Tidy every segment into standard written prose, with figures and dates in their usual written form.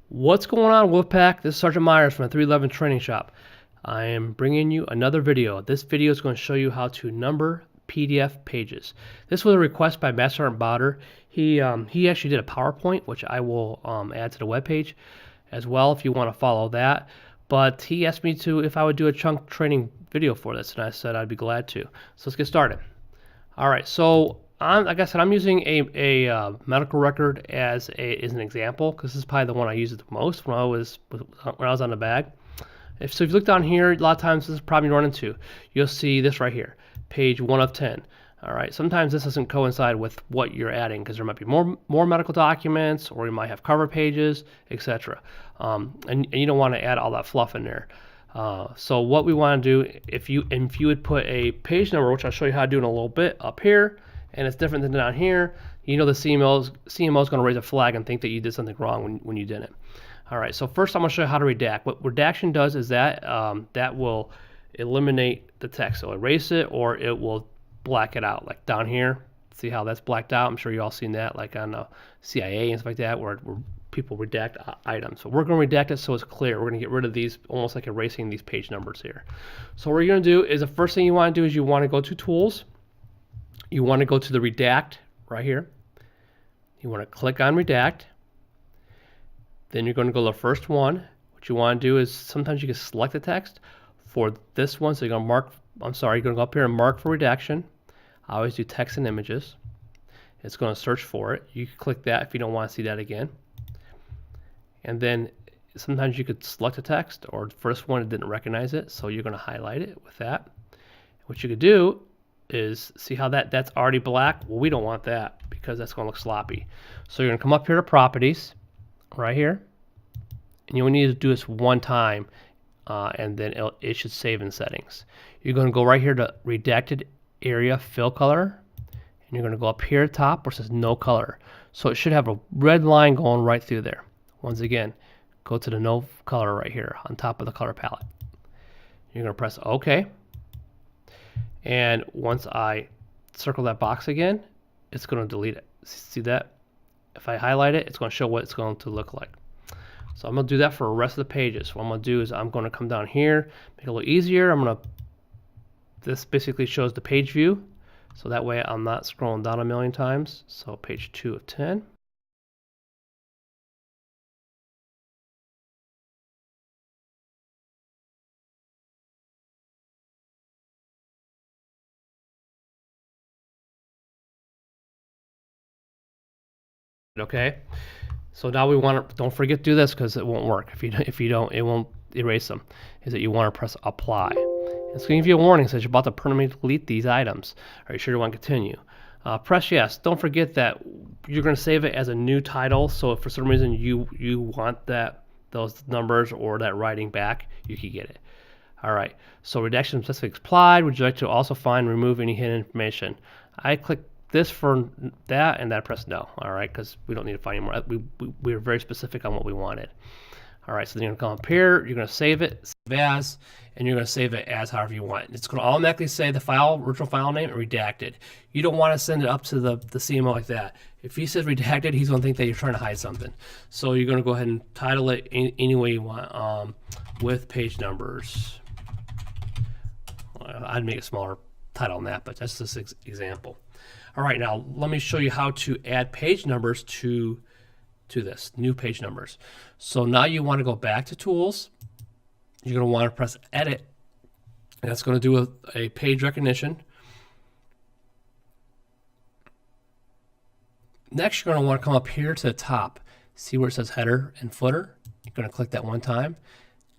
What's going on, Wolfpack? This is Sergeant Myers from the 311 Training Shop. I am bringing you another video. This video is going to show you how to number PDF pages. This was a request by Master Sergeant Bowder. He actually did a PowerPoint, which I will add to the webpage as well if you want to follow that. But he asked me if I would do a chunk training video for this, and I said I'd be glad to. So let's get started. All right, so like I said, I'm using a medical record as an example because this is probably the one I use the most when I was on the bag. So if you look down here, a lot of times this is probably run into. You'll see this right here, page 1 of 10. All right, sometimes this doesn't coincide with what you're adding because there might be more medical documents, or you might have cover pages, etc. And you don't want to add all that fluff in there. So what we want to do, if you would put a page number, which I'll show you how to do in a little bit, up here, and it's different than down here, you know the CMO is going to raise a flag and think that you did something wrong when you didn't. All right, so first I'm going to show you how to redact. What redaction does is that will eliminate the text. So erase it, or it will black it out. Like down here, see how that's blacked out? I'm sure you all seen that, like on CIA and stuff like that, where people redact items. So we're going to redact it so it's clear. We're going to get rid of these, almost like erasing these page numbers here. So what you're going to do is the first thing you want to do is you want to go to Tools. You want to go to the Redact right here. You want to click on Redact. Then you're going to go to the first one. What you want to do is sometimes you can select the text for this one. So you're going to mark, you're going to go up here and mark for redaction. I always do text and images. It's going to search for it. You can click that if you don't want to see that again. And then sometimes you could select a text, or the first one it didn't recognize it, so you're going to highlight it with that. What you could do is see how that's already black. Well, we don't want that because that's going to look sloppy. So you're going to come up here to Properties right here, and you only need to do this one time, and then it should save in Settings. You're going to go right here to Redacted Area Fill Color, and you're going to go up here at top where it says No Color. So it should have a red line going right through there. Once again, go to the No Color right here on top of the color palette. You're going to press OK. And once I circle that box again, it's going to delete it. See that? If I highlight it, it's going to show what it's going to look like. So I'm going to do that for the rest of the pages. What I'm going to do is I'm going to come down here, make it a little easier. This basically shows the page view. So that way I'm not scrolling down a million times. So page 2 of 10. Okay, so now we want to, don't forget to do this because it won't work if you don't, it won't erase them. Is that you want to press Apply. It's going to give you a warning, says you're about to permanently delete these items. Are you sure you want to continue? Press yes. Don't forget that you're going to save it as a new title. So if for some reason you want those numbers or that writing back, you can get it. All right. So redaction specific applied. Would you like to also find remove any hidden information? I click this for that, and that press no. All right, because we don't need to find any more. We were very specific on what we wanted. All right, so then you're going to come up here, you're going to save it, save as, and you're going to save it as however you want. It's going to automatically say the original file name, redacted. You don't want to send it up to the CMO like that. If he says redacted, he's going to think that you're trying to hide something. So you're going to go ahead and title it any way you want, with page numbers. I'd make a smaller title than that, but that's just an example. All right, now let me show you how to add page numbers to this, new page numbers. So now you want to go back to Tools. You're going to want to press Edit, and that's going to do a page recognition. Next, you're going to want to come up here to the top. See where it says Header and Footer? You're going to click that one time.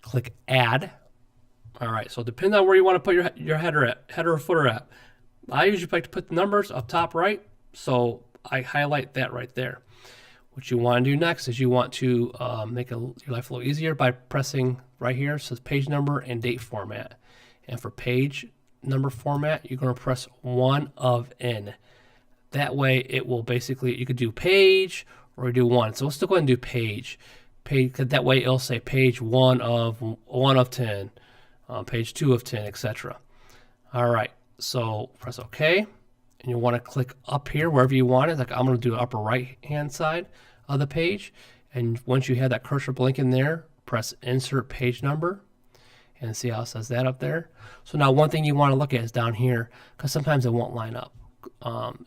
Click Add. All right, so depending on where you want to put your header or footer at. I usually like to put the numbers up top right, so I highlight that right there. What you want to do next is you want to make your life a little easier by pressing right here. It says page number and date format. And for page number format, you're going to press 1 of N. That way it will basically, you could do page or do 1. So let's still go ahead and do page. That way it'll say page 1 of 10. page 2 of 10, etc. All right, so press OK, and you want to click up here wherever you want it. Like I'm going to do the upper right hand side of the page, and once you have that cursor blinking there, press Insert Page Number, and see how it says that up there. So now one thing you want to look at is down here, because sometimes it won't line up,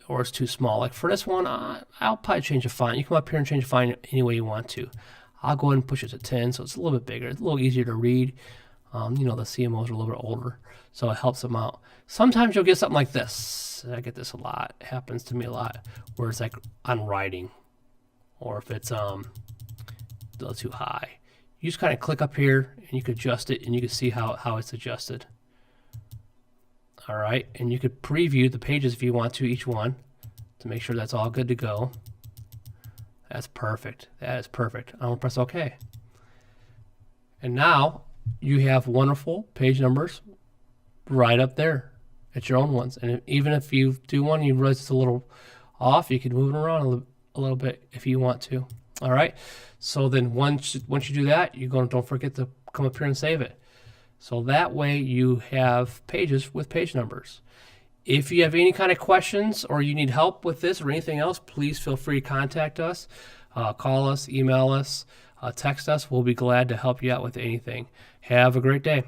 or it's too small. Like for this one, I'll probably change the font. You come up here and change the font any way you want to. I'll go ahead and push it to 10, so it's a little bit bigger. It's a little easier to read. You know, the CMOs are a little bit older, so it helps them out. Sometimes you'll get something like this. I get this a lot. It happens to me a lot, where it's like on writing, or if it's a little too high. You just kind of click up here, and you can adjust it, and you can see how it's adjusted. All right, and you could preview the pages if you want to, each one, to make sure that's all good to go. That's perfect. That is perfect. I'm gonna press OK. And now you have wonderful page numbers right up there. It's your own ones. And even if you do one, you realize it's a little off, you can move it around a little bit if you want to. All right. So then once you do that, don't forget to come up here and save it. So that way you have pages with page numbers. If you have any kind of questions or you need help with this or anything else, please feel free to contact us, call us, email us, text us. We'll be glad to help you out with anything. Have a great day.